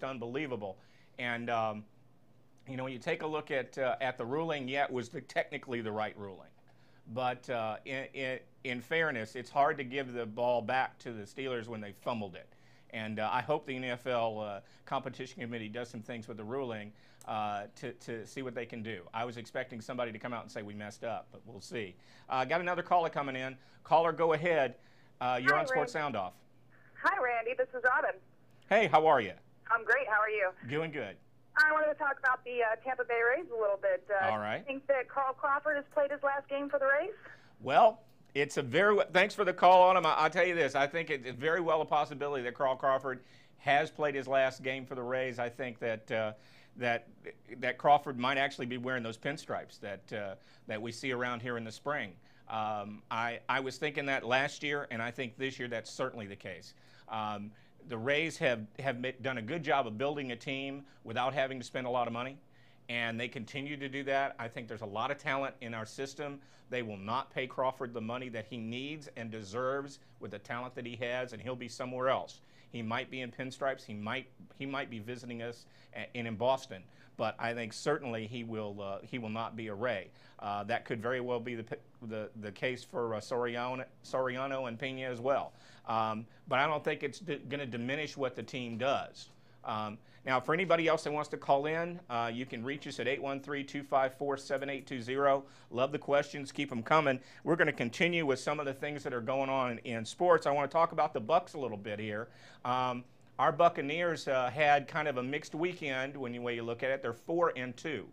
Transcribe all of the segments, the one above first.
just unbelievable. And you know, when you take a look at the ruling, yeah, it was technically the right ruling. But in fairness, it's hard to give the ball back to the Steelers when they fumbled it. And I hope the NFL Competition Committee does some things with the ruling to see what they can do. I was expecting somebody to come out and say we messed up, but we'll see. Got another caller coming in. Caller, go ahead. You're on SportsSoundOff. Hi, Randy. This is Robin. Hey, how are you? I'm great. How are you? Doing good. I wanted to talk about the Tampa Bay Rays a little bit. All right. Do you think that Carl Crawford has played his last game for the Rays? Well, it's a thanks for the call on him. I'll tell you this. I think it's very well a possibility that Carl Crawford has played his last game for the Rays. I think that that Crawford might actually be wearing those pinstripes that we see around here in the spring. I was thinking that last year, and I think this year that's certainly the case. The Rays have done a good job of building a team without having to spend a lot of money, and they continue to do that. I think there's a lot of talent in our system. They will not pay Crawford the money that he needs and deserves with the talent that he has, and he'll be somewhere else. He might be in pinstripes. He might be visiting us in Boston, but I think certainly he will not be a Ray. That could very well be the case for Soriano and Pena as well. But I don't think it's going to diminish what the team does. Now, for anybody else that wants to call in, you can reach us at 813-254-7820. Love the questions. Keep them coming. We're going to continue with some of the things that are going on in sports. I want to talk about the Bucs a little bit here. Our Buccaneers had kind of a mixed weekend when you look at it. They're 4-2.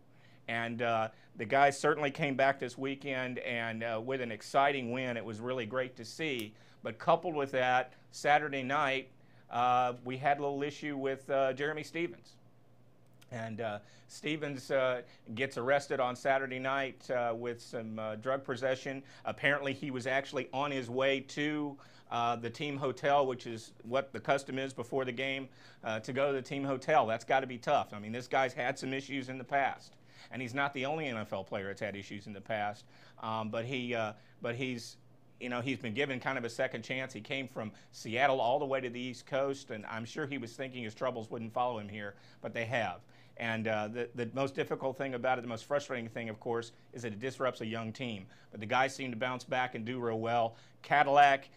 And the guys certainly came back this weekend and with an exciting win. It was really great to see. But coupled with that, Saturday night, we had a little issue with Jeremy Stevens. And Stevens gets arrested on Saturday night with some drug possession. Apparently, he was actually on his way to the team hotel, which is what the custom is before the game, to go to the team hotel. That's got to be tough. I mean, this guy's had some issues in the past. And he's not the only NFL player that's had issues in the past. But he's been given kind of a second chance. He came from Seattle all the way to the East Coast, and I'm sure he was thinking his troubles wouldn't follow him here, but they have. And the most difficult thing about it, the most frustrating thing, of course, is that it disrupts a young team. But the guys seem to bounce back and do real well. Cadillac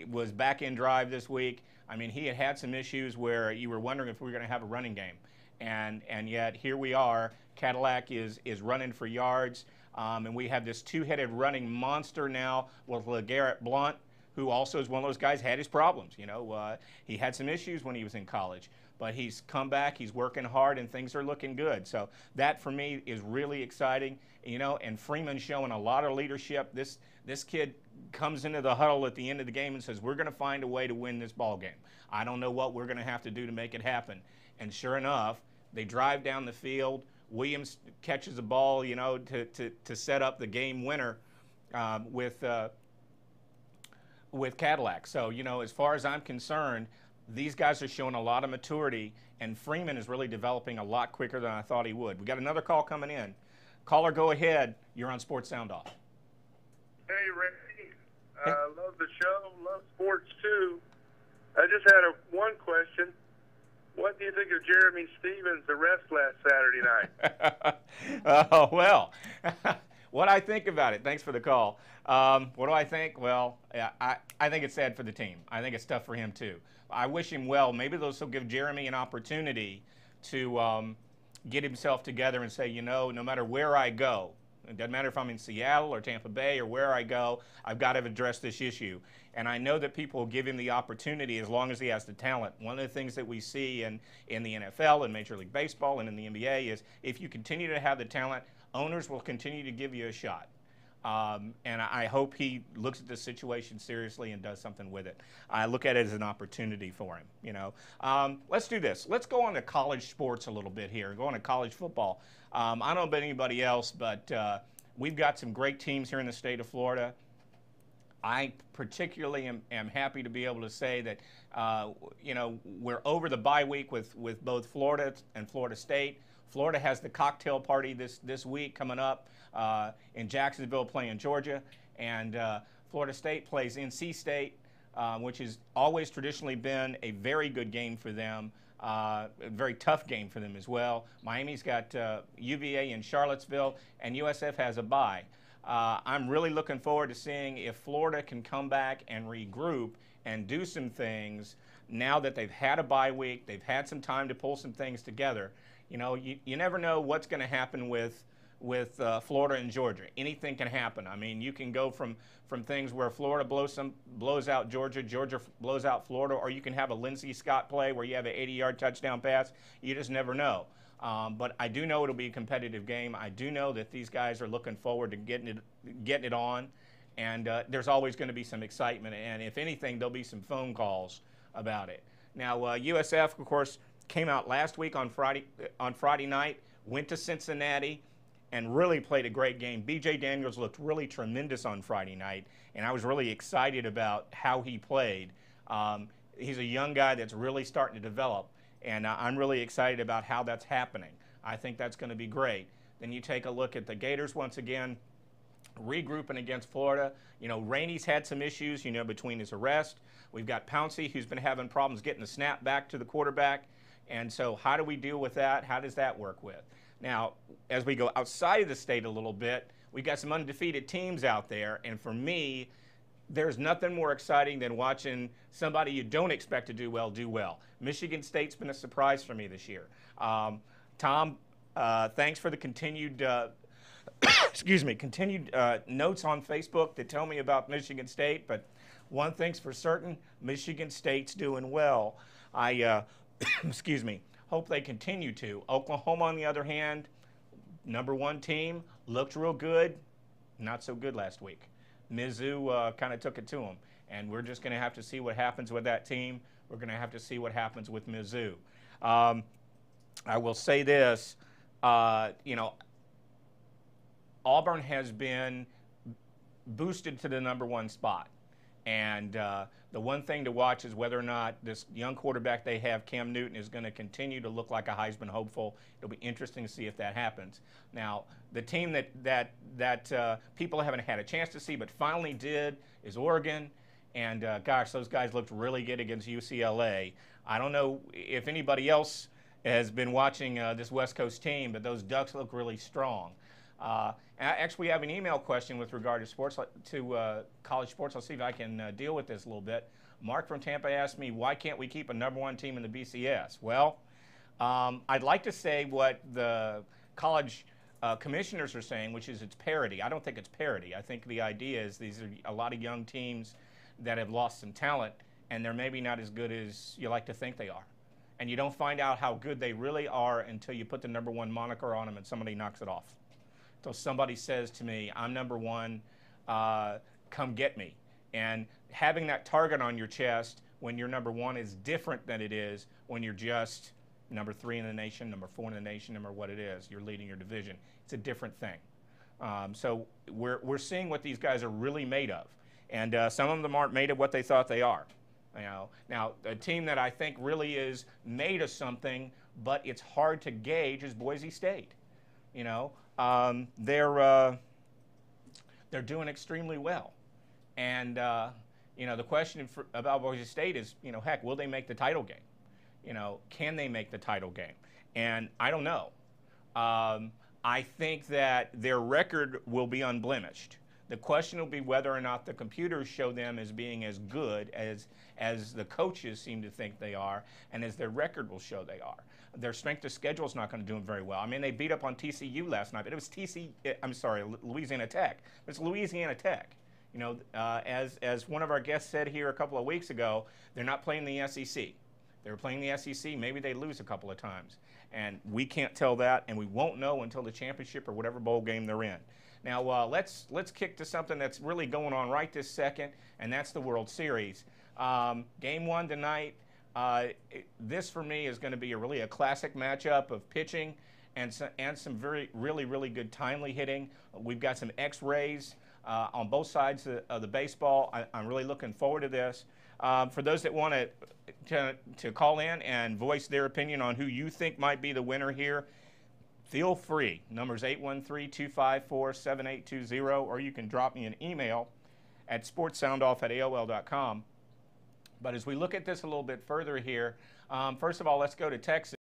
was back in drive this week. I mean, he had some issues where you were wondering if we were going to have a running game. And yet here we are. Cadillac is running for yards. And we have this two-headed running monster now with LeGarrette Blount, who also is one of those guys, had his problems. You know, he had some issues when he was in college, but he's come back, he's working hard, and things are looking good. So that, for me, is really exciting. You know, and Freeman's showing a lot of leadership. This kid comes into the huddle at the end of the game and says, we're going to find a way to win this ball game. I don't know what we're going to have to do to make it happen. And sure enough, they drive down the field. Williams catches the ball, you know, to set up the game winner with Cadillac. So, you know, as far as I'm concerned, these guys are showing a lot of maturity, and Freeman is really developing a lot quicker than I thought he would. We got another call coming in. Caller, go ahead. You're on SportsSoundOff. Hey, Randy. Love the show. Love sports, too. I just had one question. What do you think of Jeremy Stevens' arrest last Saturday night? Oh, well, what I think about it, thanks for the call. What do I think? Well, I think it's sad for the team. I think it's tough for him, too. I wish him well. Maybe this will give Jeremy an opportunity to get himself together and say, you know, no matter where I go, it doesn't matter if I'm in Seattle or Tampa Bay or where I go, I've got to address this issue. And I know that people will give him the opportunity as long as he has the talent. One of the things that we see in the NFL and Major League Baseball and in the NBA is if you continue to have the talent, owners will continue to give you a shot. And I hope he looks at this situation seriously and does something with it. I look at it as an opportunity for him, you know. Let's do this. Let's go on to college sports a little bit here, go on to college football. I don't know about anybody else, but we've got some great teams here in the state of Florida. I particularly am happy to be able to say that, you know, we're over the bye week with both Florida and Florida State. Florida has the cocktail party this week coming up in Jacksonville playing Georgia. And Florida State plays NC State, which has always traditionally been a very good game for them. A very tough game for them as well. Miami's got UVA in Charlottesville, and USF has a bye. I'm really looking forward to seeing if Florida can come back and regroup and do some things now that they've had a bye week. They've had some time to pull some things together. You know, you never know what's going to happen with Florida and Georgia. Anything can happen. I mean, you can go from things where Florida blows out Georgia, Georgia blows out Florida, or you can have a Lindsey Scott play where you have an 80-yard touchdown pass. You just never know. But I do know it'll be a competitive game. I do know that these guys are looking forward to getting it on, and there's always going to be some excitement. And if anything, there'll be some phone calls about it. Now, USF, of course, came out last week on Friday night, went to Cincinnati, and really played a great game. B.J. Daniels looked really tremendous on Friday night, and I was really excited about how he played. He's a young guy that's really starting to develop, and I'm really excited about how that's happening. I think that's going to be great. Then you take a look at the Gators once again, regrouping against Florida. You know, Rainey's had some issues, you know, between his arrest. We've got Pouncey, who's been having problems getting the snap back to the quarterback. And so how do we deal with that? How does that work with? Now, as we go outside of the state a little bit, we've got some undefeated teams out there. And for me, there's nothing more exciting than watching somebody you don't expect to do well. Michigan State's been a surprise for me this year. Tom, thanks for the continued continued notes on Facebook that tell me about Michigan State. But one thing's for certain, Michigan State's doing well. I hope they continue to. Oklahoma, on the other hand, #1 team, looked real good. Not so good last week. Mizzou kind of took it to them. And we're just going to have to see what happens with that team. We're going to have to see what happens with Mizzou. I will say this, you know, Auburn has been boosted to the #1 spot. And the one thing to watch is whether or not this young quarterback they have, Cam Newton, is going to continue to look like a Heisman hopeful. It'll be interesting to see if that happens. Now, the team that people haven't had a chance to see but finally did is Oregon. And, gosh, those guys looked really good against UCLA. I don't know if anybody else has been watching this West Coast team, but those Ducks look really strong. Actually, we have an email question with regard to college sports. I'll see if I can deal with this a little bit. Mark from Tampa asked me, why can't we keep a #1 team in the BCS? Well, I'd like to say what the college commissioners are saying, which is it's parity. I don't think it's parity. I think the idea is these are a lot of young teams that have lost some talent, and they're maybe not as good as you like to think they are. And you don't find out how good they really are until you put the #1 moniker on them and somebody knocks it off. So somebody says to me, I'm #1, come get me. And having that target on your chest when you're #1 is different than it is when you're just #3 in the nation, #4 in the nation, no matter what it is. You're leading your division. It's a different thing. So we're seeing what these guys are really made of. And some of them aren't made of what they thought they are. You know, now, a team that I think really is made of something, but it's hard to gauge is Boise State. You know, they're doing extremely well. And, you know, the question about Boise State is, you know, heck, will they make the title game? You know, can they make the title game? And I don't know. I think that their record will be unblemished. The question will be whether or not the computers show them as being as good as the coaches seem to think they are, and as their record will show they are. Their strength of schedule is not going to do them very well. I mean, they beat up on TCU last night, but it was Louisiana Tech. It's Louisiana Tech. You know, as one of our guests said here a couple of weeks ago, they're not playing the SEC. They were playing the SEC. Maybe they lose a couple of times. And we can't tell that, and we won't know until the championship or whatever bowl game they're in. Now, let's kick to something that's really going on right this second, and that's the World Series. Game 1 tonight. This, for me, is going to be really a classic matchup of pitching and some really good timely hitting. We've got some X-rays on both sides of the baseball. I'm really looking forward to this. For those that want to call in and voice their opinion on who you think might be the winner here, feel free. Number's 813-254-7820, or you can drop me an email at sportsoundoff@aol.com. But as we look at this a little bit further here, first of all, let's go to Texas.